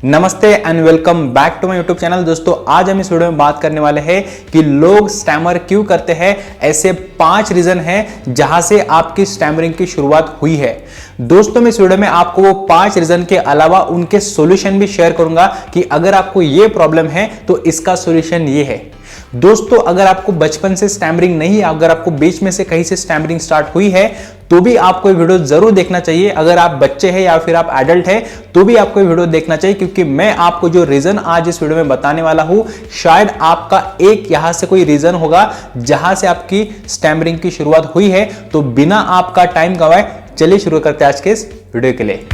नमस्ते and welcome back to my YouTube channel. दोस्तों आज हम इस वीडियो में बात करने वाले हैं कि लोग स्टैमर क्यों करते हैं। ऐसे 5 रीजन हैं जहां से आपकी स्टैमरिंग की शुरुआत हुई है। दोस्तों मैं इस वीडियो में आपको वो 5 रीजन के अलावा उनके सॉल्यूशन भी शेयर करूंगा कि अगर आपको ये प्रॉब्लम है तो इसका सॉल्यूशन ये है। दोस्तों अगर आपको बचपन से स्टैमरिंग नहीं है, अगर आपको बीच में से कहीं से स्टैमरिंग स्टार्ट हुई है तो भी आपको ये वीडियो जरूर देखना चाहिए। अगर आप बच्चे हैं या फिर आप एडल्ट हैं तो भी आपको ये वीडियो देखना चाहिए, क्योंकि मैं आपको जो रीजन आज इस वीडियो में बताने वाला हूं शायद आपका एक यहां से कोई रीजन होगा जहां से आपकी स्टैमरिंग की शुरुआत हुई है। तो बिना आपका टाइम गवाए चलिए शुरू करते हैं आज के इस वीडियो के लिए।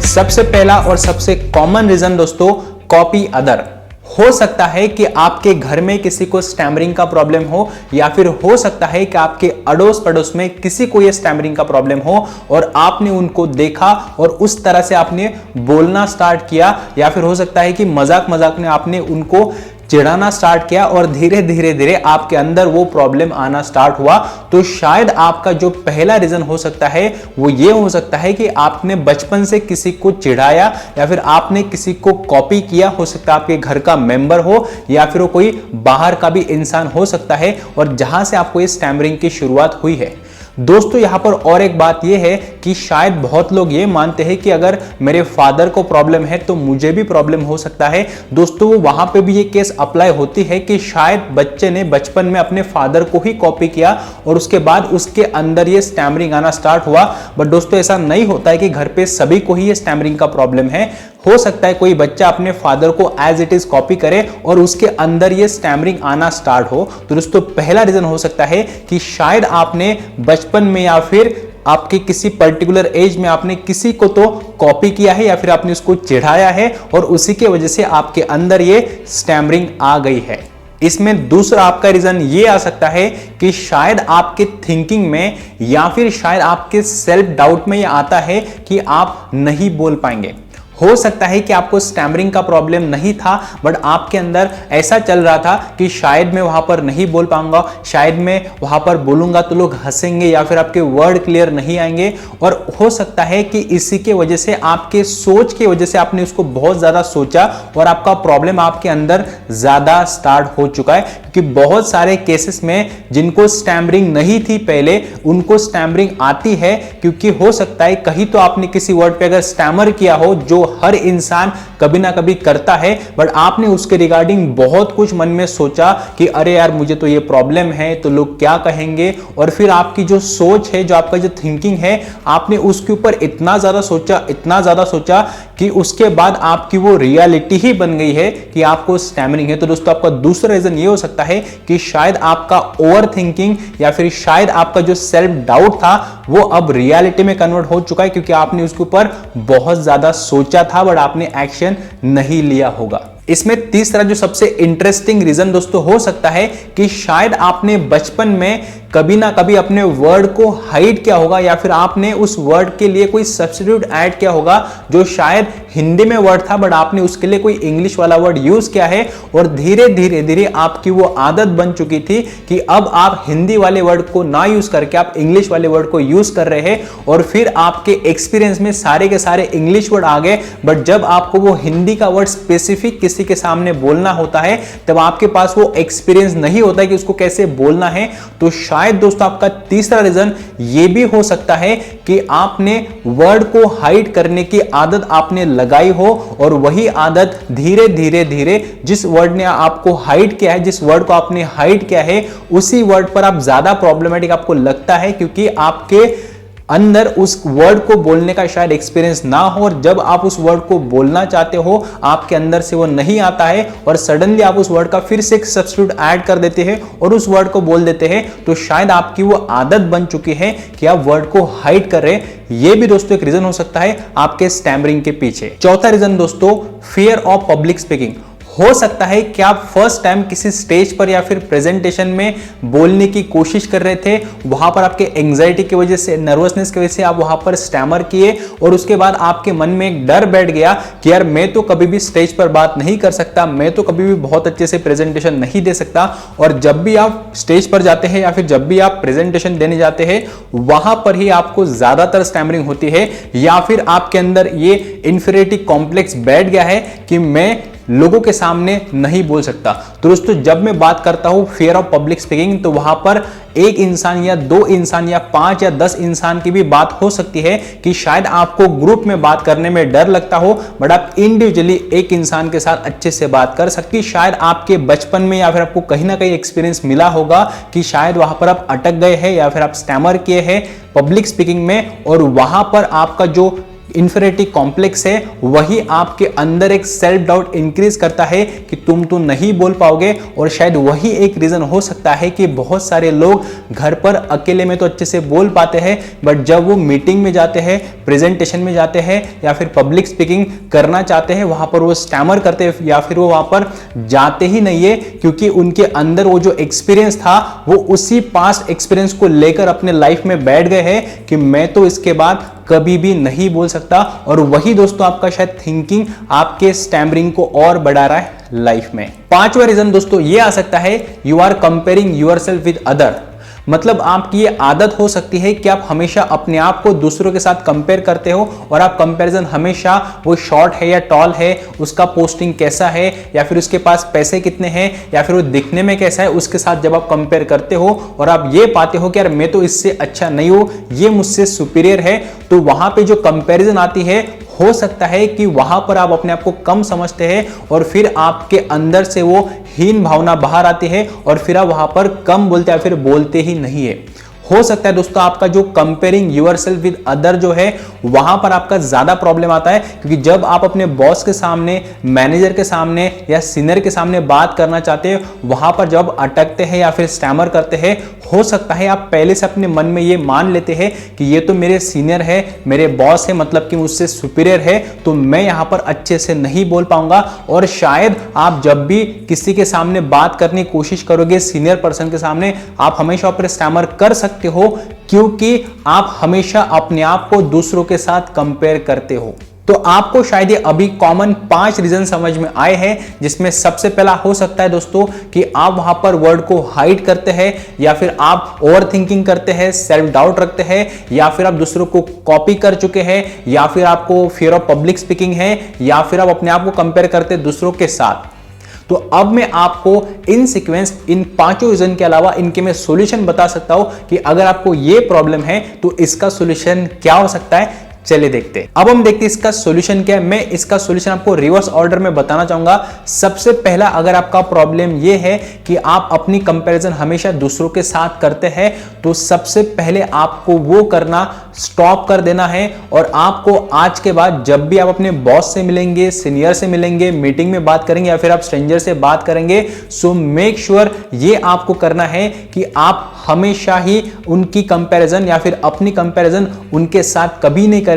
सबसे पहला और सबसे कॉमन रीजन दोस्तों, कॉपी अदर। हो सकता है कि आपके घर में किसी को स्टैमरिंग का प्रॉब्लम हो, या फिर हो सकता है कि आपके अड़ोस पड़ोस में किसी को यह स्टैमरिंग का प्रॉब्लम हो और आपने उनको देखा और उस तरह से आपने बोलना स्टार्ट किया, या फिर हो सकता है कि मजाक मजाक में आपने उनको चिढ़ाना स्टार्ट किया और धीरे धीरे आपके अंदर वो प्रॉब्लम आना स्टार्ट हुआ। तो शायद आपका जो पहला रीजन हो सकता है वो ये हो सकता है कि आपने बचपन से किसी को चिढ़ाया या फिर आपने किसी को कॉपी किया। हो सकता है आपके घर का मेंबर हो या फिर वो कोई बाहर का भी इंसान हो सकता है, और जहां से आपको ये स्टैमरिंग की शुरुआत हुई है। दोस्तों यहां पर और एक बात यह है कि शायद बहुत लोग ये मानते हैं कि अगर मेरे फादर को प्रॉब्लम है तो मुझे भी प्रॉब्लम हो सकता है। दोस्तों वहां पे भी ये केस अप्लाई होती है कि शायद बच्चे ने बचपन में अपने फादर को ही कॉपी किया और उसके बाद उसके अंदर ये स्टैमरिंग आना स्टार्ट हुआ। बट दोस्तों ऐसा नहीं होता है कि घर पे सभी को ही ये स्टैमरिंग का प्रॉब्लम है। हो सकता है कोई बच्चा अपने फादर को एज इट इज कॉपी करे और उसके अंदर ये स्टैमरिंग आना स्टार्ट हो। तो दोस्तों पहला रीजन हो सकता है कि शायद आपने बचपन में या फिर आपके किसी पर्टिकुलर एज में आपने किसी को तो कॉपी किया है या फिर आपने उसको चिढ़ाया है और उसी के वजह से आपके अंदर ये स्टैमरिंग आ गई है। इसमें दूसरा आपका रीजन ये आ सकता है कि शायद आपके थिंकिंग में या फिर शायद आपके सेल्फ डाउट में ये आता है कि आप नहीं बोल पाएंगे। हो सकता है कि आपको स्टैमरिंग का प्रॉब्लम नहीं था, बट आपके अंदर ऐसा चल रहा था कि शायद मैं वहां पर नहीं बोल पाऊंगा, शायद मैं वहां पर बोलूंगा तो लोग हंसेंगे या फिर आपके वर्ड क्लियर नहीं आएंगे। और हो सकता है कि इसी के वजह से, आपके सोच की वजह से आपने उसको बहुत ज्यादा सोचा और आपका प्रॉब्लम आपके अंदर ज्यादा स्टार्ट हो चुका है। क्योंकि बहुत सारे केसेस में जिनको स्टैमरिंग नहीं थी पहले, उनको स्टैमरिंग आती है, क्योंकि हो सकता है कहीं तो आपने किसी वर्ड पे अगर स्टैमर किया हो, जो हर इंसान कभी ना कभी करता है, बट आपने उसके रिगार्डिंग बहुत कुछ मन में सोचा कि अरे यार मुझे तो ये प्रॉब्लम है तो लोग क्या कहेंगे। और फिर आपकी जो सोच है, जो आपका जो थिंकिंग है, आपने उसके ऊपर इतना ज्यादा सोचा कि उसके बाद आपकी वो रियलिटी ही बन गई है कि आपको स्टैमरिंग है। तो दोस्तों आपका दूसरा रीजन ये हो सकता है कि शायद आपका ओवर थिंकिंग या फिर शायद आपका जो सेल्फ डाउट था वो अब रियलिटी में कन्वर्ट हो चुका है, क्योंकि आपने उसके ऊपर बहुत ज्यादा सोचा था बट आपने एक्शन नहीं लिया होगा। इसमें तीसरा जो सबसे इंटरेस्टिंग रीजन दोस्तों हो सकता है कि शायद आपने बचपन में कभी ना कभी अपने वर्ड को हाइड किया होगा, या फिर आपने उस वर्ड के लिए कोई सब्स्टिट्यूट ऐड किया होगा जो शायद हिंदी में वर्ड था बट आपने उसके लिए कोई इंग्लिश वाला वर्ड यूज किया है। और धीरे धीरे आपकी वो आदत बन चुकी थी कि अब आप हिंदी वाले वर्ड को ना यूज करके आप इंग्लिश वाले वर्ड को यूज कर रहे हैं, और फिर आपके एक्सपीरियंस में सारे के सारे इंग्लिश वर्ड आ गए। बट जब आपको वो हिंदी का वर्ड स्पेसिफिक किसी के सामने बोलना होता है तब आपके पास वो एक्सपीरियंस नहीं होता है कि उसको कैसे बोलना है। तो शायद दोस्तों आपका तीसरा रीजन ये भी हो सकता है कि आपने वर्ड को हाइड करने की आदत आपने लगाई हो, और वही आदत धीरे धीरे जिस वर्ड ने आपको हाइड किया है, जिस वर्ड को आपने हाइड किया है, उसी वर्ड पर आप ज्यादा प्रॉब्लमेटिक आपको लगता है, क्योंकि आपके अंदर उस वर्ड को बोलने का शायद एक्सपीरियंस ना हो, और जब आप उस वर्ड को बोलना चाहते हो आपके अंदर से वो नहीं आता है, और सडनली आप उस वर्ड का फिर से एक सब्स्टिट्यूट ऐड कर देते हैं और उस वर्ड को बोल देते हैं। तो शायद आपकी वो आदत बन चुकी है कि आप वर्ड को हाइड कर रहे हैं। ये भी दोस्तों एक रीजन हो सकता है आपके स्टैमरिंग के पीछे। चौथा रीजन दोस्तों, फियर ऑफ पब्लिक स्पीकिंग। हो सकता है कि आप फर्स्ट टाइम किसी स्टेज पर या फिर प्रेजेंटेशन में बोलने की कोशिश कर रहे थे, वहां पर आपके एंजाइटी की वजह से, नर्वसनेस की वजह से आप वहां पर स्टैमर किए और उसके बाद आपके मन में एक डर बैठ गया कि यार मैं तो कभी भी स्टेज पर बात नहीं कर सकता, मैं तो कभी भी बहुत अच्छे से प्रेजेंटेशन नहीं दे सकता। और जब भी आप स्टेज पर जाते हैं या फिर जब भी आप प्रेजेंटेशन देने जाते हैं, वहां पर ही आपको ज्यादातर स्टैमरिंग होती है या फिर आपके अंदर ये इंफीरियरिटी कॉम्प्लेक्स बैठ गया है कि मैं लोगों के सामने नहीं बोल सकता। तो दोस्तों, जब मैं बात करता हूं फियर ऑफ पब्लिक स्पीकिंग, तो वहां पर एक इंसान या दो इंसान या 5 या 10 इंसान की भी बात हो सकती है कि शायद आपको ग्रुप में बात करने में डर लगता हो, बट आप इंडिविजुअली एक इंसान के साथ अच्छे से बात कर सकती। शायद आपके बचपन में या फिर आपको कहीं ना कहीं एक्सपीरियंस मिला होगा कि शायद वहां पर आप अटक गए हैं या फिर आप स्टैमर किए हैं पब्लिक स्पीकिंग में, और वहां पर आपका जो इंफीरियरिटी कॉम्प्लेक्स है वही आपके अंदर एक सेल्फ डाउट इंक्रीज करता है कि तुम तो नहीं बोल पाओगे। और शायद वही एक रीजन हो सकता है कि बहुत सारे लोग घर पर अकेले में तो अच्छे से बोल पाते हैं, बट जब वो मीटिंग में जाते हैं, प्रेजेंटेशन में जाते हैं या फिर पब्लिक स्पीकिंग करना चाहते हैं, वहां पर वो स्टैमर करते हैं या फिर वो वहां पर जाते ही नहीं है, क्योंकि उनके अंदर वो जो एक्सपीरियंस था वो उसी पास्ट एक्सपीरियंस को लेकर अपने लाइफ में बैठ गए हैं कि मैं तो इसके बाद कभी भी नहीं बोल सकता। और वही दोस्तों आपका शायद थिंकिंग आपके स्टैमरिंग को और बढ़ा रहा है लाइफ में। पांचवा रीजन दोस्तों ये आ सकता है, you are comparing yourself with other. मतलब आपकी ये आदत हो सकती है कि आप हमेशा अपने आप को दूसरों के साथ कंपेयर करते हो और आप कंपैरिजन हमेशा वो शॉर्ट है या टॉल है, उसका पोस्टिंग कैसा है या फिर उसके पास पैसे कितने हैं या फिर वो दिखने में कैसा है, उसके साथ जब आप कंपेयर करते हो और आप ये पाते हो कि यार मैं तो इससे अच्छा नहीं हूं, ये मुझसे सुपीरियर है, तो वहां पे जो कंपैरिजन आती है, हो सकता है कि वहां पर आप अपने आप को कम समझते हैं और फिर आपके अंदर से वो हीन भावना बाहर आती है और फिर आप वहां पर कम बोलते हैं, फिर बोलते ही नहीं है। हो सकता है दोस्तों आपका जो कंपेयरिंग यूरसेल्फ विद अदर जो है वहां पर आपका ज्यादा प्रॉब्लम आता है, क्योंकि जब आप अपने बॉस के सामने, मैनेजर के सामने या सीनियर के सामने बात करना चाहते हैं, वहां पर जब अटकते हैं या फिर स्टैमर करते हैं, हो सकता है आप पहले से अपने मन में ये मान लेते हैं कि ये तो मेरे सीनियर है, मेरे बॉस है, मतलब कि मुझसे सुपीरियर है, तो मैं यहां पर अच्छे से नहीं बोल पाऊंगा। और शायद आप जब भी किसी के सामने बात करने की कोशिश करोगे, सीनियर पर्सन के सामने, आप हमेशा पर स्टैमर कर सकते हो, क्योंकि आप हमेशा अपने आप को दूसरों के साथ कंपेयर करते हो। तो आपको शायद ये अभी कॉमन 5 रीजन समझ में आए हैं, जिसमें सबसे पहला हो सकता है दोस्तों कि आप वहां पर वर्ड को हाइड करते हैं या फिर आप ओवर थिंकिंग करते हैं, सेल्फ डाउट रखते हैं, या फिर आप दूसरों को कॉपी कर चुके हैं, या फिर आपको फियर ऑफ पब्लिक स्पीकिंग है, या फिर आप अपने आप को कंपेयर करते हैं दूसरों के साथ। तो अब मैं आपको इन सीक्वेंस, इन 5 रीजन के अलावा इनके मैं सॉल्यूशन बता सकता हूं कि अगर आपको ये प्रॉब्लम है तो इसका सॉल्यूशन क्या हो सकता है। चलिए देखते हैं। अब हम देखते हैं इसका सॉल्यूशन क्या है। मैं इसका सॉल्यूशन आपको रिवर्स ऑर्डर में बताना चाहूंगा। सबसे पहला, अगर आपका प्रॉब्लम यह है कि आप अपनी कंपैरिजन हमेशा दूसरों के साथ करते हैं, तो सबसे पहले आपको वो करना स्टॉप कर देना है। और आपको आज के बाद जब भी आप अपने बॉस से मिलेंगे, सीनियर से मिलेंगे, मीटिंग में बात करेंगे या फिर आप स्ट्रेंजर से बात करेंगे, सो मेक श्योर ये आपको करना है कि आप हमेशा ही उनकी कंपैरिजन या फिर अपनी कंपैरिजन उनके साथ कभी नहीं करेंगे।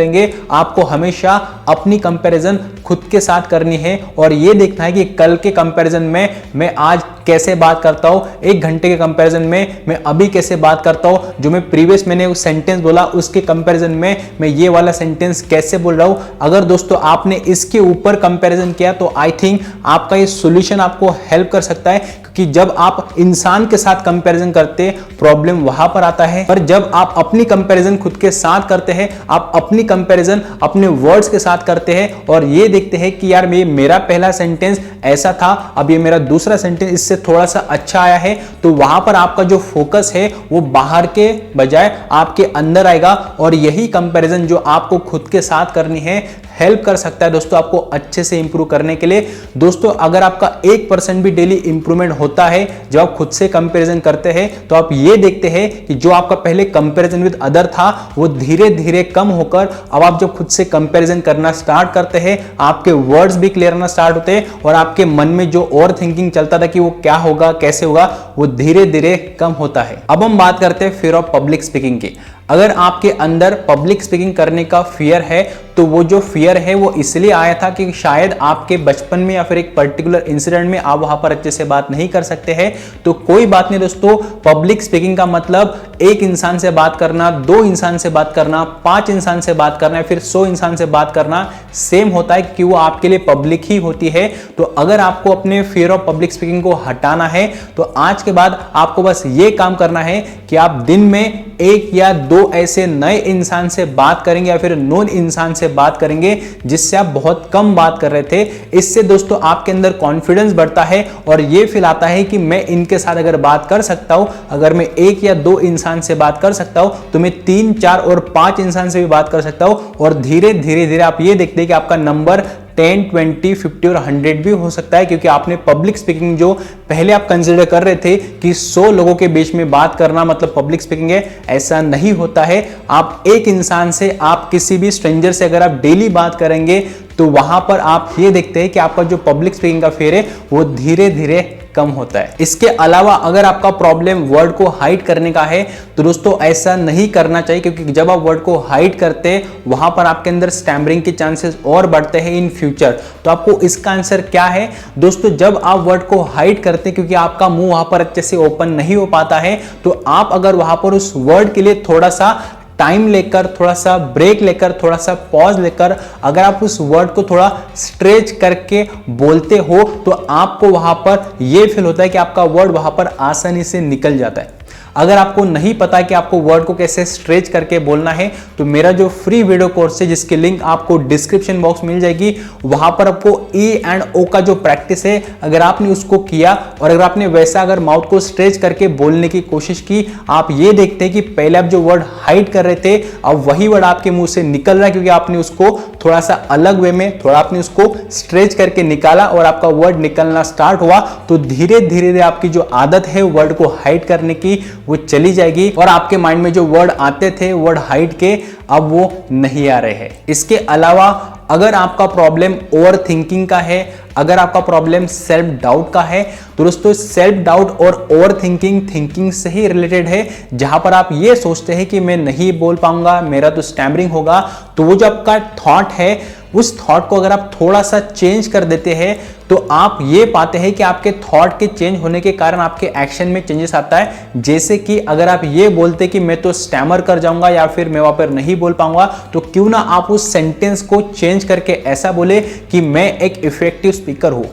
आपको हमेशा अपनी कंपैरिजन खुद के साथ करनी है और ये देखना है कि कल के कंपैरिजन में मैं आज कैसे बात करता हूं, 1 घंटे के कंपैरिजन में मैं अभी कैसे बात करता हूं, जो मैं प्रीवियस मैंने उस सेंटेंस बोला उसके कंपैरिजन में मैं ये वाला सेंटेंस कैसे बोल रहा हूं। अगर दोस्तों आपने इसके ऊपर कंपैरिजन किया तो आई थिंक आपका ये सॉल्यूशन आपको हेल्प कर सकता है, क्योंकि जब आप इंसान के साथ कंपैरिजन करते प्रॉब्लम वहां पर आता है, पर जब आप अपनी कंपैरिजन खुद के साथ करते हैं, आप अपनी कंपैरिजन अपने वर्ड्स के साथ करते हैं और ये देखते हैं कि यार मेरा पहला सेंटेंस ऐसा था, अब ये मेरा दूसरा सेंटेंस इससे थोड़ा सा अच्छा आया है, तो वहां पर आपका जो फोकस है वो बाहर के बजाय आपके अंदर आएगा। और यही कंपैरिजन जो आपको खुद के साथ करनी है हेल्प कर सकता है दोस्तों आपको अच्छे से इंप्रूव करने के लिए। दोस्तों अगर आपका 1% भी डेली इंप्रूवमेंट होता है जब आप खुद से कंपैरिजन करते हैं, तो आप ये देखते हैं कि जो आपका पहले कंपैरिजन विद अदर था वो धीरे धीरे कम होकर अब आप जब खुद से कंपैरिजन करना स्टार्ट करते हैं, आपके वर्ड्स भी क्लियर होना स्टार्ट होते हैं और आपके मन में जो ओवर थिंकिंग चलता था कि वो क्या होगा, कैसे होगा, वो धीरे धीरे कम होता है। अब हम बात करते हैं फियर ऑफ पब्लिक स्पीकिंग की। अगर आपके अंदर पब्लिक स्पीकिंग करने का फियर है तो वो जो फियर है वो इसलिए आया था कि शायद आपके बचपन में या फिर एक पर्टिकुलर इंसिडेंट में आप वहां पर अच्छे से बात नहीं कर सकते हैं। तो कोई बात नहीं दोस्तों, पब्लिक स्पीकिंग का मतलब एक इंसान से बात करना, 2 इंसान से बात करना, 5 इंसान से बात करना, फिर 100 इंसान से बात करना सेम होता है कि वो आपके लिए पब्लिक ही होती है। तो अगर आपको अपने फियर ऑफ पब्लिक स्पीकिंग को हटाना है तो आज के बाद आपको बस ये काम करना है कि आप दिन में 1 या 2 ऐसे नए इंसान से बात करेंगे या फिर नोन इंसान से बात करेंगे जिससे आप बहुत कम बात कर रहे थे। इससे दोस्तों आपके अंदर कॉन्फिडेंस बढ़ता है और ये फील आता है कि मैं इनके साथ अगर बात कर सकता हूं, अगर मैं 1 या 2 इंसान से बात कर सकता हूं तो मैं 3, 4 और 5 इंसान से भी बात कर सकता हूं। और धीरे धीरे आप ये देखते हैं कि आपका नंबर 10, 20, 50 और 100 भी हो सकता है, क्योंकि आपने पब्लिक स्पीकिंग जो पहले आप कंसीडर कर रहे थे कि 100 लोगों के बीच में बात करना मतलब पब्लिक स्पीकिंग है, ऐसा नहीं होता है। आप एक इंसान से, आप किसी भी स्ट्रेंजर से अगर आप डेली बात करेंगे तो वहां पर आप ये देखते हैं कि आपका जो पब्लिक स्पीकिंग का फेयर है वो धीरे धीरे कम होता है। इसके अलावा अगर आपका प्रॉब्लम वर्ड को हाइड करने का है तो दोस्तों ऐसा नहीं करना चाहिए, क्योंकि जब आप वर्ड को हाइड करते हैं वहां पर आपके अंदर स्टैमरिंग के चांसेस और बढ़ते हैं इन फ्यूचर। तो आपको इसका आंसर क्या है दोस्तों, जब आप वर्ड को हाइड करते हैं क्योंकि आपका मुंह वहां पर अच्छे से ओपन नहीं हो पाता है, तो आप अगर वहां पर उस वर्ड के लिए थोड़ा सा टाइम लेकर, थोड़ा सा ब्रेक लेकर, थोड़ा सा पॉज लेकर अगर आप उस वर्ड को थोड़ा स्ट्रेच करके बोलते हो तो आपको वहां पर यह फील होता है कि आपका वर्ड वहां पर आसानी से निकल जाता है। अगर आपको नहीं पता कि आपको वर्ड को कैसे स्ट्रेच करके बोलना है तो मेरा जो फ्री वीडियो कोर्स है जिसकी लिंक आपको डिस्क्रिप्शन बॉक्स मिल जाएगी, वहां पर आपको ई एंड ओ का जो प्रैक्टिस है अगर आपने उसको किया और अगर आपने वैसा अगर माउथ को स्ट्रेच करके बोलने की कोशिश की, आप ये देखते हैं कि पहले आप जो वर्ड हाइड कर रहे थे अब वही वर्ड आपके मुंह से निकल रहा है, क्योंकि आपने उसको थोड़ा सा अलग वे में, थोड़ा आपने उसको स्ट्रेच करके निकाला और आपका वर्ड निकलना स्टार्ट हुआ। तो धीरे धीरे आपकी जो आदत है वर्ड को हाइड करने की वो चली जाएगी और आपके माइंड में जो वर्ड आते थे वर्ड हाइड के अब वो नहीं आ रहे हैं। इसके अलावा अगर आपका प्रॉब्लम ओवर थिंकिंग का है, अगर आपका प्रॉब्लम सेल्फ डाउट का है तो दोस्तों सेल्फ डाउट और ओवर थिंकिंग से ही रिलेटेड है। जहां पर आप ये सोचते हैं कि मैं नहीं बोल पाऊंगा, मेरा तो स्टैमरिंग होगा, तो वो जो आपका थॉट है उस थॉट को अगर आप थोड़ा सा चेंज कर देते हैं तो आप ये पाते हैं कि आपके थॉट के चेंज होने के कारण आपके एक्शन में चेंजेस आता है। जैसे कि अगर आप ये बोलते कि मैं तो स्टैमर कर जाऊंगा या फिर मैं वहां पर नहीं बोल पाऊंगा, तो क्यों ना आप उस सेंटेंस को चेंज करके ऐसा बोले कि मैं एक इफेक्टिव स्पीकर हूं,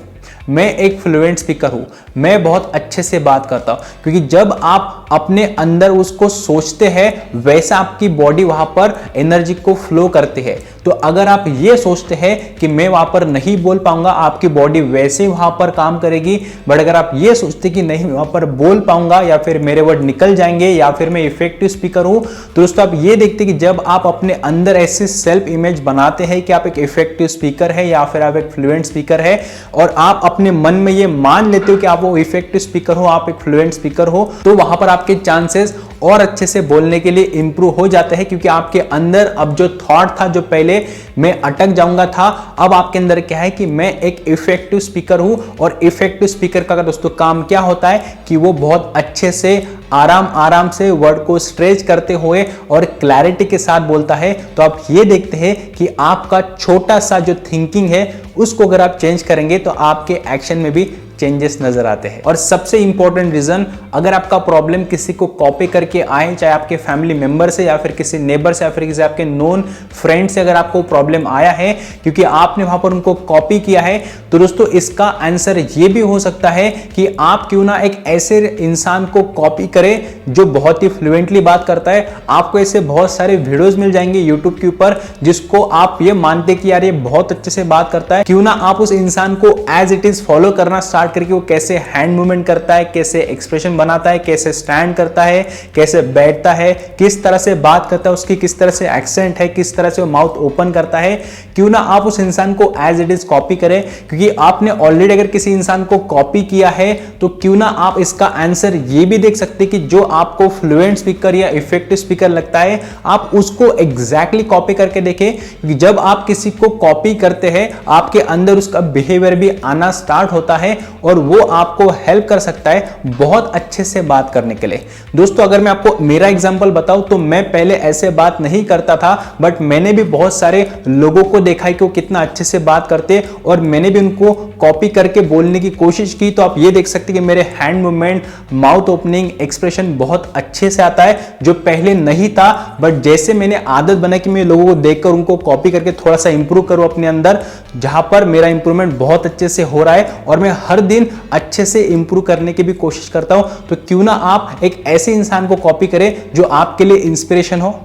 मैं एक फ्लुएंट स्पीकर हूं, मैं बहुत अच्छे से बात करता हूं। क्योंकि जब आप अपने अंदर उसको सोचते हैं वैसा आपकी बॉडी वहां पर एनर्जी को फ्लो करती है। तो अगर आप ये सोचते हैं कि मैं वहां पर नहीं बोल पाऊंगा, आपकी बॉडी वैसे ही वहां पर काम करेगी। बट अगर आप ये सोचते कि नहीं वहां पर बोल पाऊंगा या फिर मेरे वर्ड निकल जाएंगे या फिर मैं इफेक्टिव स्पीकर हूं, तो दोस्तों आप ये देखते कि जब आप अपने अंदर ऐसी सेल्फ इमेज बनाते हैं कि आप एक इफेक्टिव स्पीकर है या फिर आप एक फ्लुएंट स्पीकर है और आप अपने मन में ये मान लेते हो कि आप वो इफेक्टिव स्पीकर हो, आप एक फ्लुएंट स्पीकर हो, तो वहां पर आपके चांसेस और अच्छे से बोलने के लिए इंप्रूव हो जाते हैं। क्योंकि आपके अंदर अब जो थॉट था, जो पहले मैं अटक जाऊंगा था, अब आपके अंदर क्या है कि मैं एक इफेक्टिव स्पीकर हूं। और इफेक्टिव स्पीकर का दोस्तों काम क्या होता है कि वो बहुत अच्छे से आराम से वर्ड को स्ट्रेच करते हुए और क्लैरिटी के साथ बोलता है। तो आप ये देखते हैं कि आपका छोटा सा जो थिंकिंग है उसको अगर आप चेंज करेंगे तो आपके एक्शन में भी चेंजेस नजर आते हैं। और सबसे इंपॉर्टेंट रीजन, अगर आपका प्रॉब्लम किसी को कॉपी करके आए, चाहे आपके फैमिली मेंबर से या फिर किसी नेबर से या फिर किसी आपके नोन फ्रेंड से अगर आपको प्रॉब्लम आया है क्योंकि आपने वहां पर उनको कॉपी किया है, तो दोस्तों इसका आंसर ये भी हो सकता है कि आप क्यों ना एक ऐसे इंसान को कॉपी करें जो बहुत ही फ्लुएंटली बात करता है। आपको ऐसे बहुत सारे वीडियोस मिल जाएंगे यूट्यूब के ऊपर जिसको आप ये मानते कि यार ये बहुत अच्छे से बात करता है, क्यों ना आप उस इंसान को एज इट इज फॉलो करना स्टार्ट करके वो कैसे हैंड मूवमेंट करता है, कैसे एक्सप्रेशन बनाता है, कैसे स्टैंड करता है, कैसे बैठता है, किस तरह से बात करता है, उसकी किस तरह से एक्सेंट है, किस तरह से वो माउथ ओपन करता है, क्यों ना आप उस इंसान को एज इट इज कॉपी करें। क्योंकि आपने ऑलरेडी अगर किसी इंसान को कॉपी किया है तो क्यों ना आप इसका आंसर ये भी देख सकते कि जो आपको फ्लुएंट स्पीकर या इफेक्टिव स्पीकर लगता है आप उसको एग्जैक्टली कॉपी करके देखें। क्योंकि जब आप किसी को कॉपी करते हैं आपके अंदर उसका बिहेवियर भी आना स्टार्ट होता है और वो आपको हेल्प कर सकता है बहुत अच्छे से बात करने के लिए। दोस्तों अगर मैं आपको मेरा एग्जांपल बताऊं तो मैं पहले ऐसे बात नहीं करता था, बट मैंने भी बहुत सारे लोगों को देखा है कि वो कितना अच्छे से बात करते हैं और मैंने भी उनको कॉपी करके बोलने की कोशिश की। तो आप ये देख सकते हैं कि मेरे hand movement, mouth opening, expression बहुत अच्छे से आता है, जो पहले नहीं था। बट जैसे मैंने आदत बनाई कि मैं लोगों को देखकर उनको कॉपी करके थोड़ा सा इंप्रूव करूं अपने अंदर, जहां पर मेरा इंप्रूवमेंट बहुत अच्छे से हो रहा है और मैं हर दिन अच्छे से इंप्रूव करने की भी कोशिश करता हूं। तो क्यों ना आप एक ऐसे इंसान को कॉपी करें जो आपके लिए इंस्पिरेशन हो।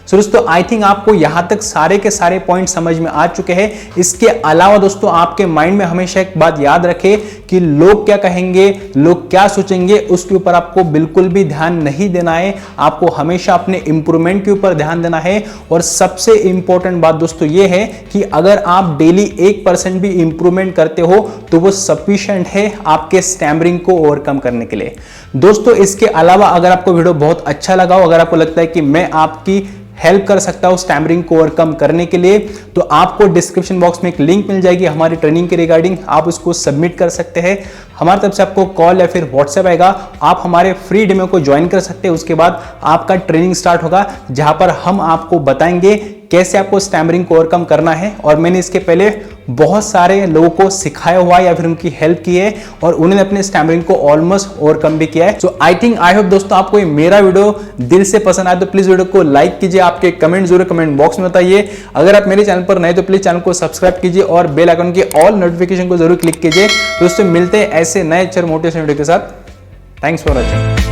सो दोस्तों आई थिंक आपको यहां तक सारे के सारे पॉइंट समझ में आ चुके हैं। इसके अलावा दोस्तों आपके माइंड में हमेशा एक बात याद रखें कि लोग क्या कहेंगे, लोग क्या सोचेंगे, उसके ऊपर आपको बिल्कुल भी ध्यान नहीं देना है। आपको हमेशा अपने इंप्रूवमेंट के ऊपर ध्यान देना है। और सबसे इंपॉर्टेंट बात दोस्तों ये है कि अगर आप डेली 1% भी इंप्रूवमेंट करते हो तो वो सफिशिएंट है आपके स्टैमरिंग को ओवरकम करने के लिए। दोस्तों इसके अलावा अगर आपको वीडियो बहुत अच्छा लगा हो, अगर आपको लगता है कि मैं आपकी हेल्प कर सकता हूं स्टैमरिंग को ओवरकम करने के लिए, तो आपको डिस्क्रिप्शन बॉक्स में एक लिंक मिल जाएगी हमारी ट्रेनिंग के रिगार्डिंग, आप उसको सबमिट कर सकते हैं। हमारी तरफ से आपको कॉल या फिर व्हाट्सएप आएगा, आप हमारे फ्री डेमो को ज्वाइन कर सकते हैं। उसके बाद आपका ट्रेनिंग स्टार्ट होगा जहां पर हम आपको बताएंगे कैसे आपको स्टैमरिंग को ओवरकम करना है। और मैंने इसके पहले बहुत सारे लोगों को सिखाया हुआ है या फिर उनकी हेल्प की है और उन्होंने अपने स्टैमरिंग को ऑलमोस्ट ओवरकम भी किया है। सो आई होप दोस्तों आपको ये मेरा वीडियो दिल से पसंद आए तो प्लीज वीडियो को लाइक कीजिए, आपके कमेंट जरूर कमेंट बॉक्स में बताइए। अगर आप मेरे चैनल पर नए तो प्लीज चैनल को सब्सक्राइब कीजिए और बेल आइकन के ऑल नोटिफिकेशन को जरूर क्लिक कीजिए। दोस्तों मिलते हैं ऐसे नए अच्छे मोटिवेशन वीडियो के साथ। Thanks for watching.